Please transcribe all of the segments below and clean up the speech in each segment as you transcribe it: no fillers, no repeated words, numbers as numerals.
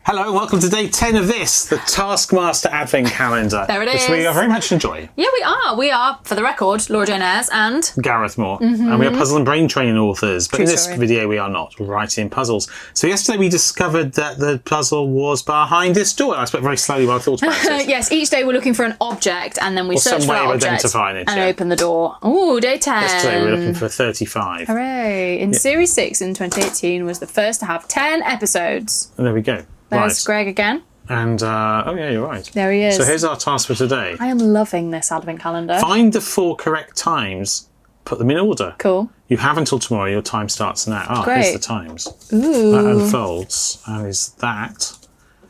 Hello and welcome to day 10 of this, the Taskmaster Advent Calendar. There it is. Which we are very much enjoying. Yeah, we are. We are, for the record, Laura Jane Ayres and Gareth Moore. And we are puzzle and brain training authors. But True in this story. video we are not writing puzzles. So yesterday we discovered that the puzzle was behind this door. I spoke very slowly while I thought about it. yes, each day we're looking for an object and then we Or search some for way that of object identifying it, and yeah. open the door. Ooh, day 10. Yesterday we were looking for 35. Hooray. In Series 6 in 2018 was the first to have 10 episodes. And there we go. There's Greg again. And, oh yeah, you're right. There he is. So here's our task for today. I am loving this advent calendar. Find the 4 correct times, put them in order. Cool. You have until tomorrow, your time starts now. Ah, Great. here's the times. Ooh. That unfolds, and is that...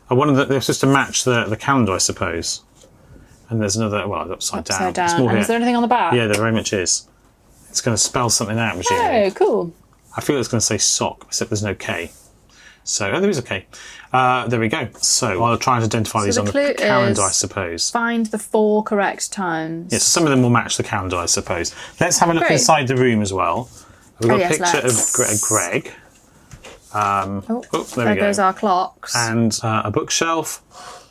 Oh, one of the... They're supposed to match the calendar, I suppose. And there's another... Well, upside down. Upside down. It's more And here. is there anything on the back? Yeah, there very much is. It's going to spell something out, presumably. Oh, cool. I feel it's going to say sock, except there's no K. So, oh, there is a K. There we go. So, I'll try and identify these the on the clue calendar, is- I suppose. Find the 4 correct times. Yes, some of them will match the calendar, I suppose. Let's have a look Great. inside the room as well. We've got Oh, a yes, picture let's. of Greg. Oh, there there we go. goes our clocks. And a bookshelf.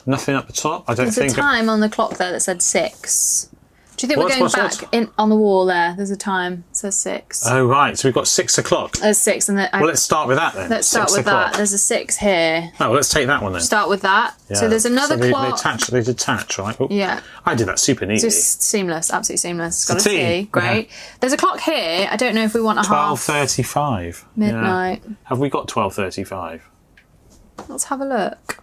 Nothing up the top. I don't There's think. a time on the clock there that said 6. Do you think we're What? going back in on the wall there? There's a time. It says 6. Oh right, so we've got 6 o'clock. There's 6 and Well, let's start with that then. let's start 6 with o'clock. that. There's a 6 here. Oh, well, let's take that one then. Start with that. Yeah. So there's another So clock. They detach, right? Oh, Yeah. I did that super neatly. Just seamless, absolutely seamless. Got a It's a T. T. Great. There's a clock here. I don't know if we want a half 12:35. midnight. Yeah. Have we got 12:35? Let's have a look.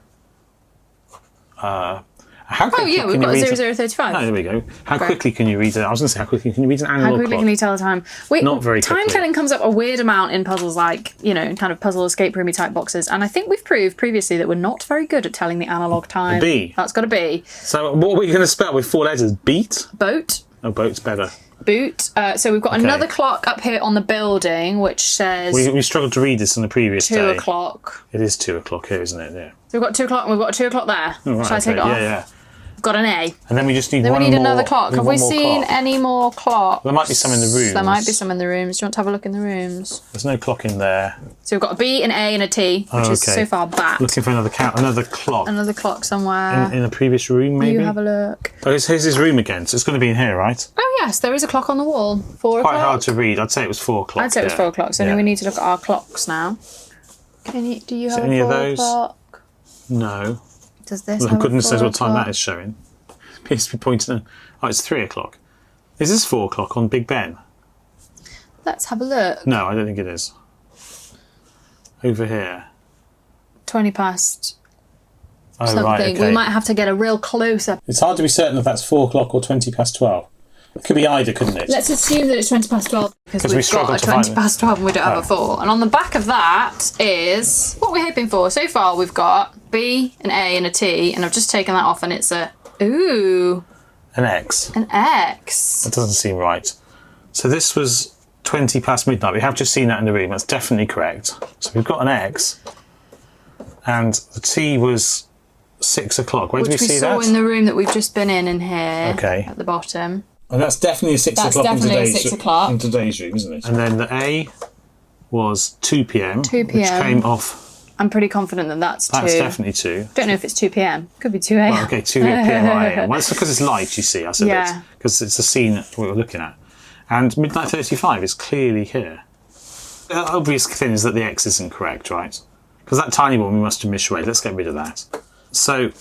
How quickly Oh yeah, we've can you got read 0035. Oh, there we go. How Great. quickly can you read it? I was going to say, how quickly can you read an How analog quickly clock? can you tell the time? Wait, Not very time quickly. telling comes up a weird amount in puzzles like, you know, kind of puzzle escape roomy type boxes. And I think we've proved previously that we're not very good at telling the analog time. B. That's got to be. So what are we going to spell with 4 letters? Beat? Boat. Oh, boat's better. Boot. So we've got another clock up here on the building, which says We struggled to read this on the previous 2 day. o'clock. It is 2 o'clock here, isn't it? Yeah. So we've got 2 o'clock and we've got 2 o'clock there. Oh, right, Shall I take it okay. off? Yeah. We've got an A. And then we just need Then one we need more. another clock. Have we seen any more clocks? There might be some in the rooms. There might be some in the rooms. Do you want to have a look in the rooms? There's no clock in there. So we've got a B, an A and a T, which is okay. so far back. Looking for another clock. Another clock somewhere. In the previous room, maybe? You have a look. Oh, here's his room again, so it's going to be in here, right? Oh yes, there is a clock on the wall. 4 o'clock. Quite hard to read. I'd say it was 4 o'clock. I'd say it was 4 o'clock. So Yeah. we need to look at our clocks now. Do you have any a of 4 those? o'clock? No. Does this Well, have goodness a 4 knows what time o'clock? that is showing. Appears to be pointing in. Oh, it's 3 o'clock. Is this 4 o'clock on Big Ben? Let's have a look. No, I don't think it is. Over here. 20 past Oh, something. right, okay. We might have to get a real close up. It's hard to be certain if that's 4 o'clock or 20 past 12. It could be either, couldn't it? Let's assume that it's 20 past 12 because we we've struggled got a to find 20 it. past 12 and we don't have a 4. And on the back of that is what we're hoping for. So far we've got B, an A and a T, and I've just taken that off and it's a, ooh, An X. an X. That doesn't seem right. So this was 20 past midnight. We have just seen that in the room. That's definitely correct. So we've got an X. And the T was 6 o'clock. Where did we Which we see saw that? in the room that we've just been in here. Okay. At the bottom. And that's definitely a 6 That's o'clock definitely in a 6 o'clock. in today's room, isn't it? And then the A was 2 p.m. 2 Which p.m. came off. I'm pretty confident that that's 2. That's definitely 2. Don't know if it's 2 p.m. Could be 2 a.m. Well, okay, 2 p.m. or a.m. Well, it's because it's light, you see, I suppose. Yeah. Because it's the scene that we were looking at. And midnight 35 is clearly here. The obvious thing is that the X isn't correct, right? Because that tiny one we must have misread. Let's get rid of that. So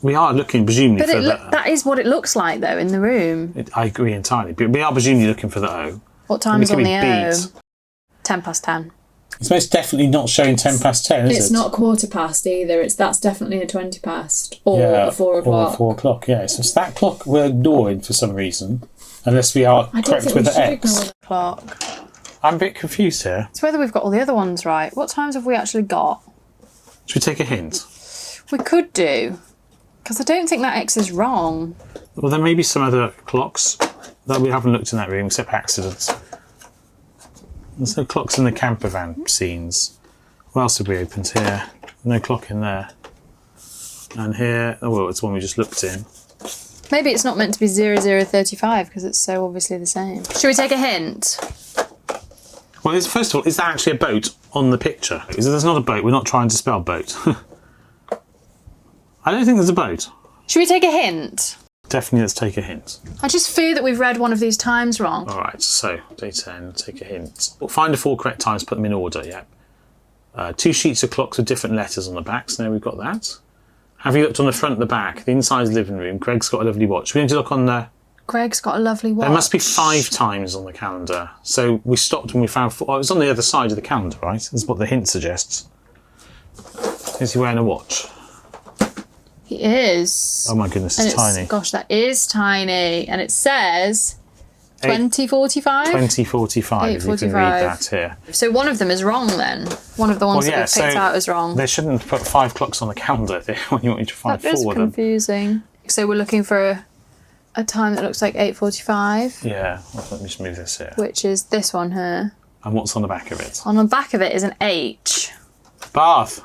we are looking presumably But for the... that is what it looks like though in the room. I agree entirely. But we are presumably looking for the O. What time is It on could the be O? beat. 10 past 10. It's most definitely not showing 10 past 10, is it? It's not quarter past either. That's definitely a 20 past or Yeah, a 4 o'clock. Or 4 o'clock, yeah. So it's that clock we're ignoring for some reason. Unless we are I don't correct think with we the should X. ignore Clock. I'm a bit confused here. It's whether we've got all the other ones right. What times have we actually got? Should we take a hint? We could do. Because I don't think that X is wrong. Well, there may be some other clocks that we haven't looked in that room, except accidents. There's no clocks in the camper van scenes. What else have we opened here? No clock in there. And here, oh well, it's one we just looked in. Maybe it's not meant to be 0035 because it's so obviously the same. Should we take a hint? Well, first of all, is that actually a boat on the picture? There's not a boat. We're not trying to spell boat. I don't think there's a boat. Should we take a hint? Definitely, let's take a hint. I just fear that we've read one of these times wrong. All right, so day 10, take a hint. We'll find the 4 correct times, put them in order, yeah. 2 sheets of clocks with different letters on the back, so there we've got that. Have you looked on the front and the back? The inside the living room. Greg's got a lovely watch. We need to look on the... Greg's got a lovely watch. There must be 5 times on the calendar. So we stopped when we found 4. Oh, it was on the other side of the calendar, right? That's what the hint suggests. Is he wearing a watch? He is. Oh my goodness, it's tiny. Gosh, that is tiny. And it says 2045? 2045, if you can read that here. So one of them is wrong then. One of the ones that we've picked out is wrong. They shouldn't have put 5 clocks on the calendar when you want to find 4 of them. That is confusing. So we're looking for a time that looks like 8:45. Yeah, well, let me just move this here. Which is this one here. And what's on the back of it? On the back of it is an H. Bath.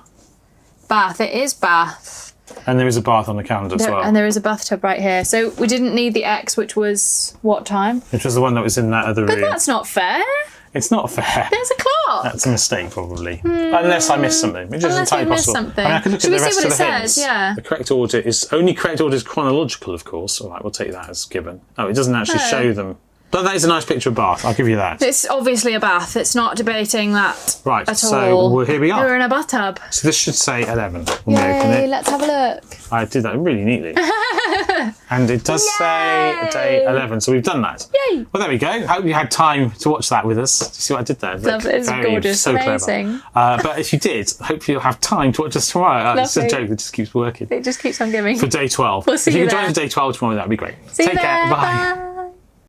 Bath, it is Bath. And there is a bath on the calendar as well. And there is a bathtub right here. So we didn't need the X, which was what time? Which was the one that was in that other room. But that's not fair. It's not fair. There's a clock. That's a mistake, probably. Unless I missed something. Which isn't entirely possible. Something. I mean, I could look Should at the we see rest what of it the hints. says? Yeah. The correct order is chronological, of course. All right, we'll take that as given. Oh, it doesn't actually show them. But that is a nice picture of Bath. I'll give you that. It's obviously a bath. It's not debating that right, at so all. Here we are. We're in a bathtub. So this should say 11 when we open Yay, it. let's have a look. I did that really neatly. And it does say day 11, so we've done that. Yay! Well, there we go. Hope you had time to watch that with us. Do you see what I did there? Lovely. It's gorgeous. So amazing. clever. But if you did, hopefully you'll have time to watch us tomorrow. It's a Lovely. joke that just keeps working. It just keeps on giving. For day 12. We'll see if you you can join there. us day 12 tomorrow, that'd be great. See you Take care. there. Bye. Bye.